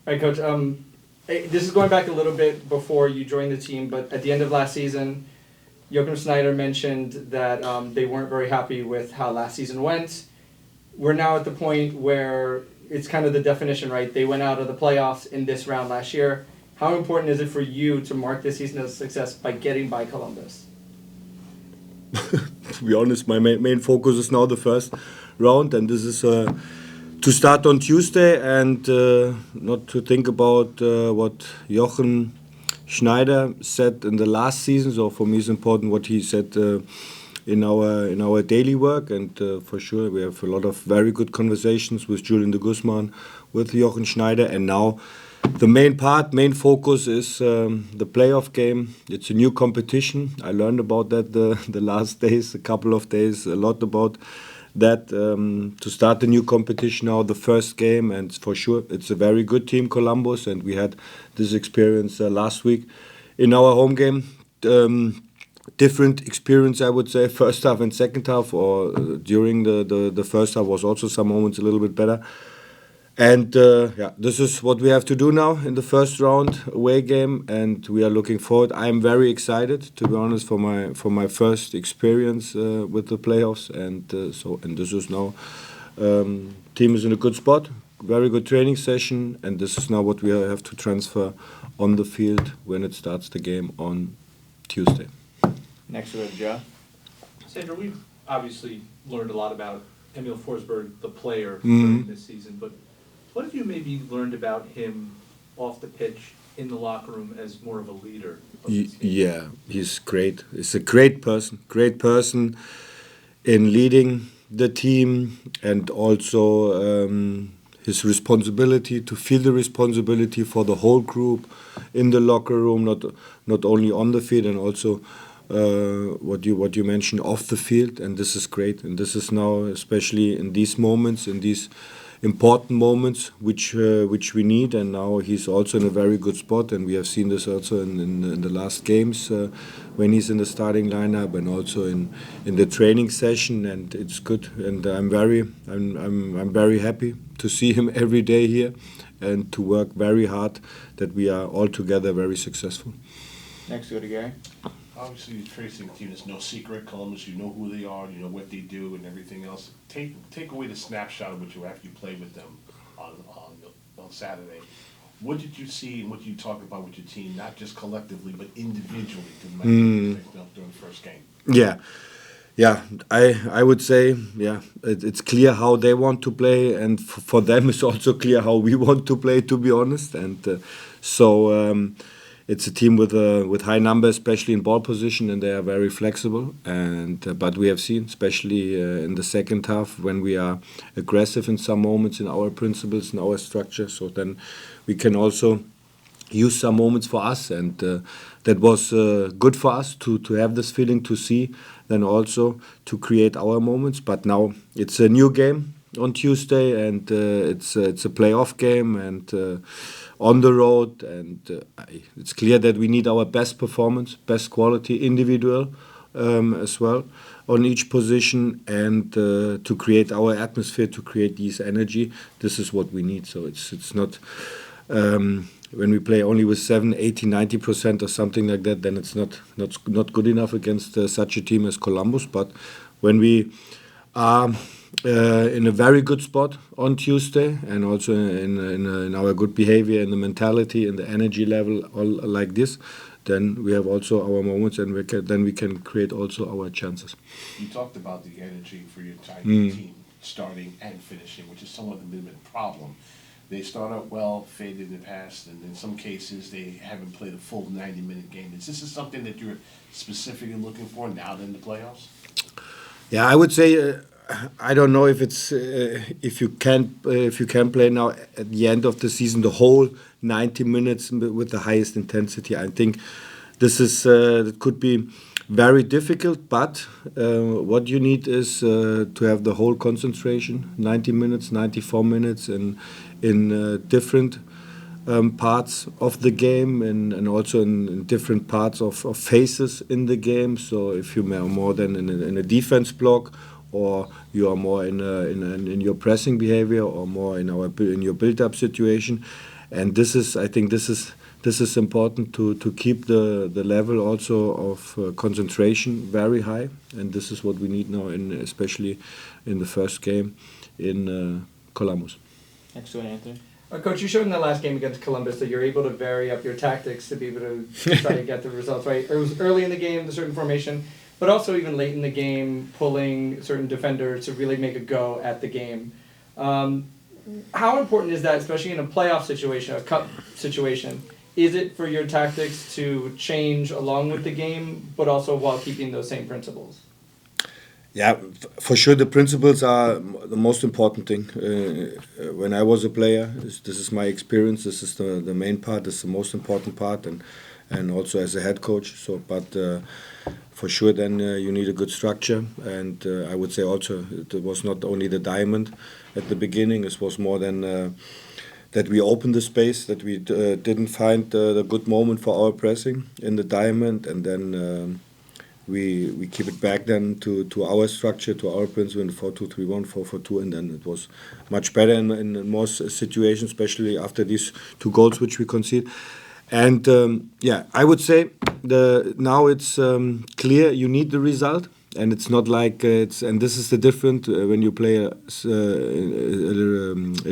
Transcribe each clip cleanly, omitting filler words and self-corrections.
All right, Coach. This is going back a little bit before you joined the team, but at the end of last season, Joachim Snyder mentioned that they weren't very happy with how last season went. We're now at the point where it's kind of the definition, right? They went out of the playoffs in this round last year. How important is it for you to mark this season as a success by getting by Columbus? To be honest, my main focus is now the first round, and this is to start on Tuesday and not to think about what Jochen Schneider said in the last season. So for me, it's important what he said in our daily work, and for sure we have a lot of very good conversations with Julian de Guzman, with Jochen Schneider, and now the main focus is the playoff game. It's a new competition. I learned about that the last days, a couple of days, a lot about that, to start the new competition now, the first game, and for sure it's a very good team, Columbus, and we had this experience last week in our home game. Different experience, I would say, first half and second half, or during the first half was also some moments a little bit better. And this is what we have to do now in the first round away game, and we are looking forward. I am very excited, to be honest, for my first experience with the playoffs, and this is now team is in a good spot, very good training session, and this is now what we have to transfer on the field when it starts the game on Tuesday. Next we have Joe. Sandro, we've obviously learned a lot about Emil Forsberg, the player, during this season, but what have you maybe learned about him off the pitch, in the locker room, as more of a leader? Yeah, he's great. He's a great person in leading the team, and also his responsibility to feel the responsibility for the whole group in the locker room, not only on the field, and also what you mentioned off the field, and this is great. And this is now, especially in these moments, in these important moments which we need, and now he's also in a very good spot, and we have seen this also in the last games when he's in the starting lineup, and also in the training session, and it's good, and I'm very happy to see him every day here and to work very hard that we are all together very successful. Next we go to Gary. Obviously, the tracing team is no secret. Columbus, you know who they are, you know what they do, and everything else. Take away the snapshot of what you after you played with them on Saturday. What did you see, and what did you talk about with your team, not just collectively but individually, during the first game? Yeah, I would say, it's clear how they want to play, and for them it's also clear how we want to play, to be honest, and it's a team with high numbers, especially in ball position, and they are very flexible. And but we have seen, especially in the second half, when we are aggressive in some moments in our principles, in our structure. So then we can also use some moments for us, and that was good for us to have this feeling, to see, then also to create our moments. But now it's a new game on Tuesday, and it's a playoff game, and on the road, and it's clear that we need our best performance, best quality, individual as well on each position, and to create our atmosphere, to create this energy. This is what we need. So it's not when we play only with 7, 80, 90% or something like that, then it's not good enough against such a team as Columbus. But when we are in a very good spot on Tuesday, and also in our good behavior, in the mentality, in the energy level, all like this, then we have also our moments, and we can create also our chances. You talked about the energy for your team starting and finishing, which is somewhat a bit of a problem. They start out well, faded in the past, and in some cases they haven't played a full 90-minute game. Is this something that you're specifically looking for now in the playoffs? Yeah, I would say I don't know if it's if you can play now at the end of the season the whole 90 minutes with the highest intensity. I think this is it could be very difficult, but what you need is to have the whole concentration, 90 minutes, 94 minutes, in different parts of the game, and also in different parts of phases in the game. So if you are more than in a defense block, or you are more in your pressing behavior, or more in your build-up situation, and I think this is important to keep the level also of concentration very high, and this is what we need now, especially in the first game in Columbus. Next one, Anthony. Coach, you showed in the last game against Columbus that you're able to vary up your tactics to be able to try to get the results right. It was early in the game, the certain formation, but also even late in the game, pulling certain defenders to really make a go at the game. How important is that, especially in a playoff situation, a cup situation? Is it for your tactics to change along with the game, but also while keeping those same principles? Yeah, for sure the principles are the most important thing. When I was a player, this is my experience, this is the main part, this is the most important part, and also as a head coach. So, but for sure then you need a good structure, and I would say also it was not only the diamond at the beginning, it was more than that we opened the space, that we didn't find the good moment for our pressing in the diamond, and then we keep it back then to our structure, to our principle in 4-2-3-1, 4-4-2, and then it was much better in most situations, especially after these 2 goals which we conceded. And I would say now it's clear you need the result, and it's not like and this is the difference when you play a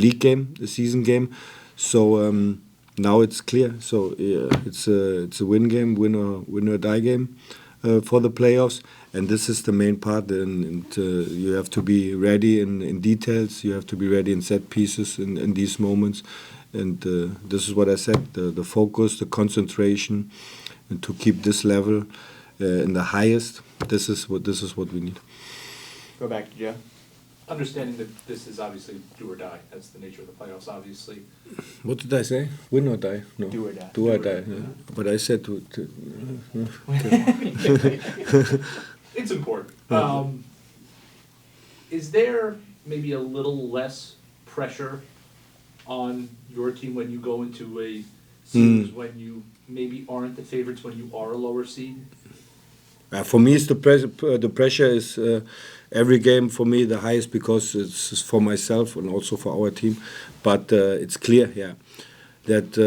league game, a season game. So now it's clear. So it's a win game, win or die game. For the playoffs, and this is the main part, and you have to be ready in details, you have to be ready in set pieces in these moments, and this is what I said, the focus, the concentration, and to keep this level in the highest, this is what we need. Go back to Joe. Understanding that this is obviously do or die, that's the nature of the playoffs, obviously. What did I say? Win or die? No. Do or die. Do or die. Yeah. But I said to It's important. Is there maybe a little less pressure on your team when you go into a series when you maybe aren't the favorites, when you are a lower seed? For me, the pressure is every game for me the highest, because it's for myself and also for our team. But it's clear, that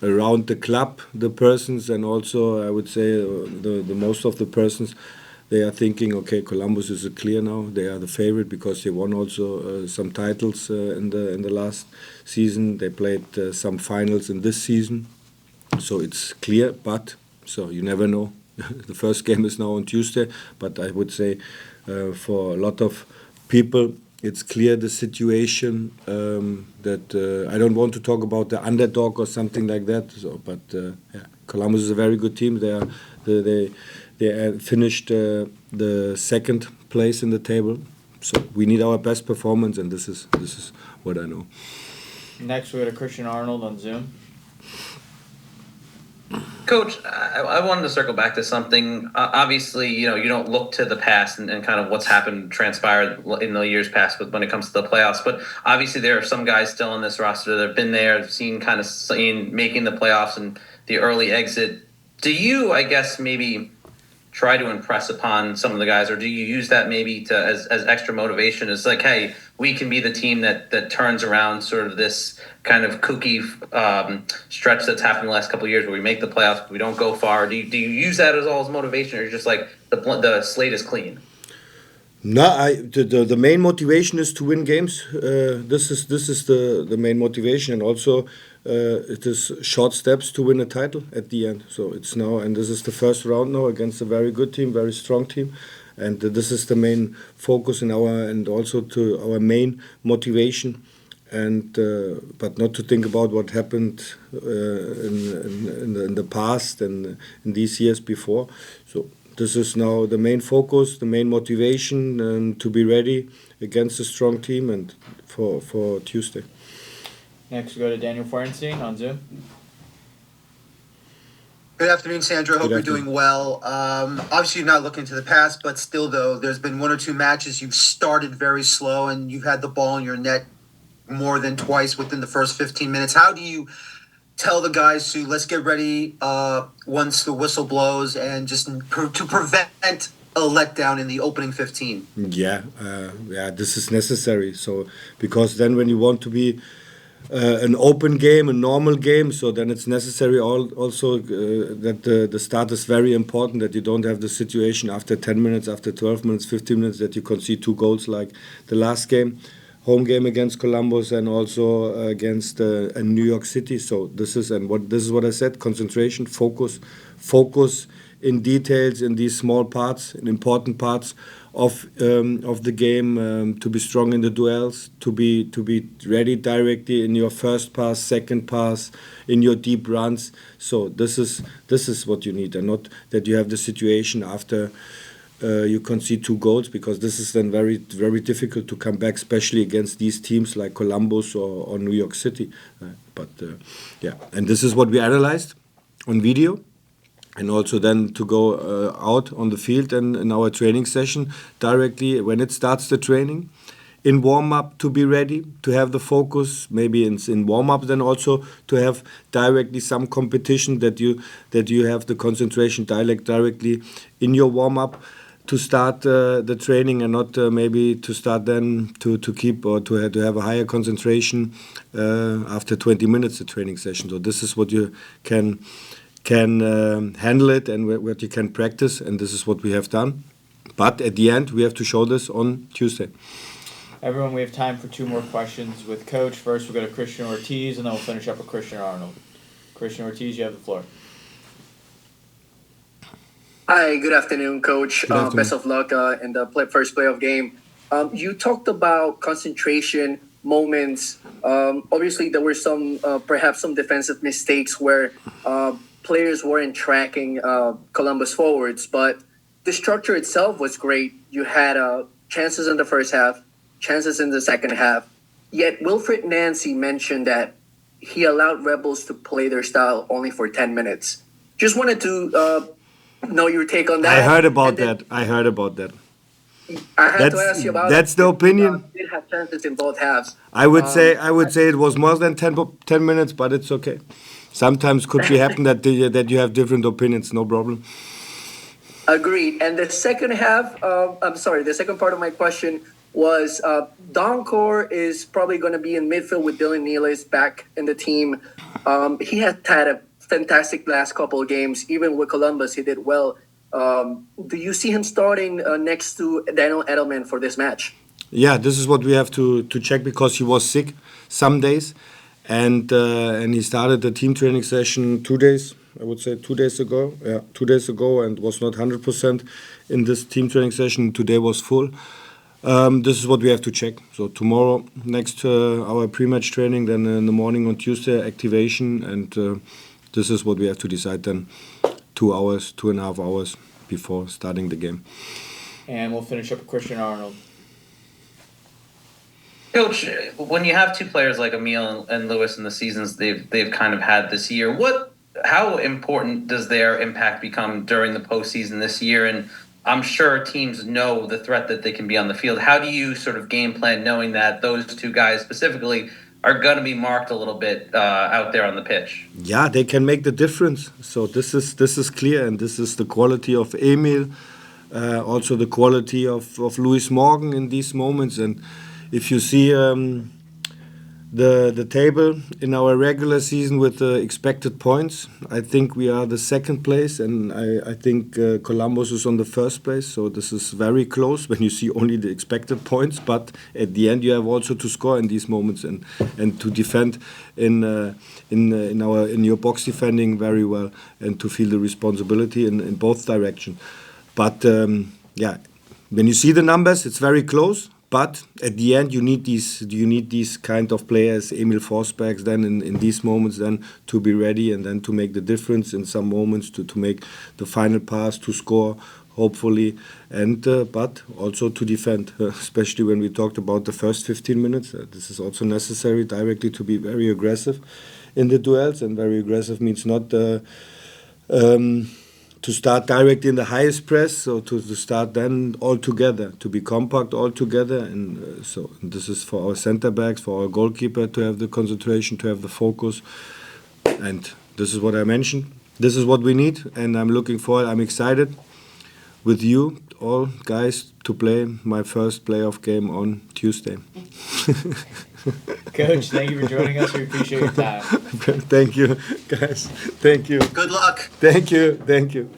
around the club, the persons, and also I would say the most of the persons, they are thinking, okay, Columbus is clear now. They are the favorite because they won also some titles in the last season. They played some finals in this season, so it's clear. But so you never know. The first game is now on Tuesday, but I would say for a lot of people, it's clear the situation that I don't want to talk about the underdog or something like that. So, but Columbus is a very good team. They finished the second place in the table. So we need our best performance, and this is what I know. Next, we go to Christian Arnold on Zoom. Coach, I wanted to circle back to something. Obviously, you don't look to the past and kind of what's happened, transpired in the years past when it comes to the playoffs. But obviously, there are some guys still in this roster that have been there, seen making the playoffs and the early exit. Do you, I guess, maybe try to impress upon some of the guys, or do you use that maybe as extra motivation? It's like, hey, we can be the team that turns around sort of this kind of kooky stretch that's happened the last couple of years where we make the playoffs, but we don't go far. Do you use that as all as motivation, or just like the slate is clean? No, the main motivation is to win games. This is the main motivation, and also it is short steps to win a title at the end. So it's now, and this is the first round now against a very good team, very strong team, and this is the main focus and also to our main motivation. And but not to think about what happened in the past and in these years before. So this is now the main focus, the main motivation, and to be ready against a strong team and for Tuesday. Next, we go to Daniel Feuerstein on Zoom. Good afternoon, Sandro. Hope you're doing well. Obviously, you're not looking to the past, but still, though, there's been 1 or 2 matches you've started very slow and you've had the ball in your net more than twice within the first 15 minutes. How do you tell the guys to let's get ready once the whistle blows and just to prevent a letdown in the opening 15? Yeah, this is necessary. So because then when you want to be an open game, a normal game. So then it's necessary also that the start is very important, that you don't have the situation after 10 minutes, after 12 minutes, 15 minutes, that you concede 2 goals like the last game, home game against Columbus and also against New York City. So this is what I said: concentration, focus in details, in these small parts, in important parts of the game, to be strong in the duels, to be ready directly in your first pass, second pass, in your deep runs. So this is what you need, and not that you have the situation after you concede 2 goals, because this is then very, very difficult to come back, especially against these teams like Columbus or New York City. And this is what we analyzed on video. And also then to go out on the field and in our training session directly when it starts the training. In warm-up to be ready, to have the focus, maybe in warm-up then also to have directly some competition, that you have the concentration directly in your warm-up to start the training, and not maybe to start then to keep or to have a higher concentration after 20 minutes the training session. So this is what you can handle it and what you can practice, and this is what we have done. But at the end, we have to show this on Tuesday. Everyone, we have time for 2 more questions with Coach. First, we'll go to Christian Ortiz, and then we'll finish up with Christian Arnold. Christian Ortiz, you have the floor. Hi, good afternoon, Coach. Good afternoon. Best of luck in the first playoff game. You talked about concentration moments. Obviously, there were perhaps some defensive mistakes where players weren't tracking Columbus forwards, but the structure itself was great. You had chances in the first half, chances in the second half. Yet Wilfred Nancy mentioned that he allowed Rebels to play their style only for 10 minutes. Just wanted to know your take on that. I heard about then, that. I had to ask you about that's the opinion. Did have chances in both halves. I would say it was more than 10 minutes, but it's okay. Sometimes could be happen that you have different opinions. No problem. Agreed. And the second half, the second part of my question was Doncor is probably going to be in midfield with Dylan Nealis back in the team. He had a fantastic last couple of games. Even with Columbus, he did well. Do you see him starting next to Daniel Edelman for this match? Yeah, this is what we have to check, because he was sick some days, and he started the team training session 2 days. I would say 2 days ago. Yeah, 2 days ago, and was not 100% in this team training session. Today was full. This is what we have to check. So tomorrow, next our pre-match training, then in the morning on Tuesday activation, and this is what we have to decide then 2.5 hours before starting the game. And we'll finish up with Christian Arnold. Coach, when you have 2 players like Emil and Lewis in the seasons they've kind of had this year, how important does their impact become during the postseason this year? And I'm sure teams know the threat that they can be on the field. How do you sort of game plan knowing that those 2 guys specifically are going to be marked a little bit out there on the pitch? Yeah, they can make the difference. So this is clear, and this is the quality of Emil, also the quality of Louis Morgan in these moments. And if you see the table in our regular season with the expected points, I think we are the second place, and I think Columbus is on the first place. So this is very close when you see only the expected points. But at the end, you have also to score in these moments and to defend in your box defending very well, and to feel the responsibility in both directions. But when you see the numbers, it's very close. But at the end, you need these kind of players, Emil Forsberg, then in these moments, then to be ready and then to make the difference in some moments, to make the final pass, to score, hopefully, and but also to defend, especially when we talked about the first 15 minutes. This is also necessary directly to be very aggressive in the duels, and very aggressive means not to start directly in the highest press, so to start then all together, to be compact all together, and so this is for our center backs, for our goalkeeper to have the concentration, to have the focus, and this is what I mentioned. This is what we need, and I'm looking forward. I'm excited with you all guys to play my first playoff game on Tuesday. Coach, thank you for joining us. We appreciate your time. Thank you, guys. Thank you. Good luck. Thank you. Thank you.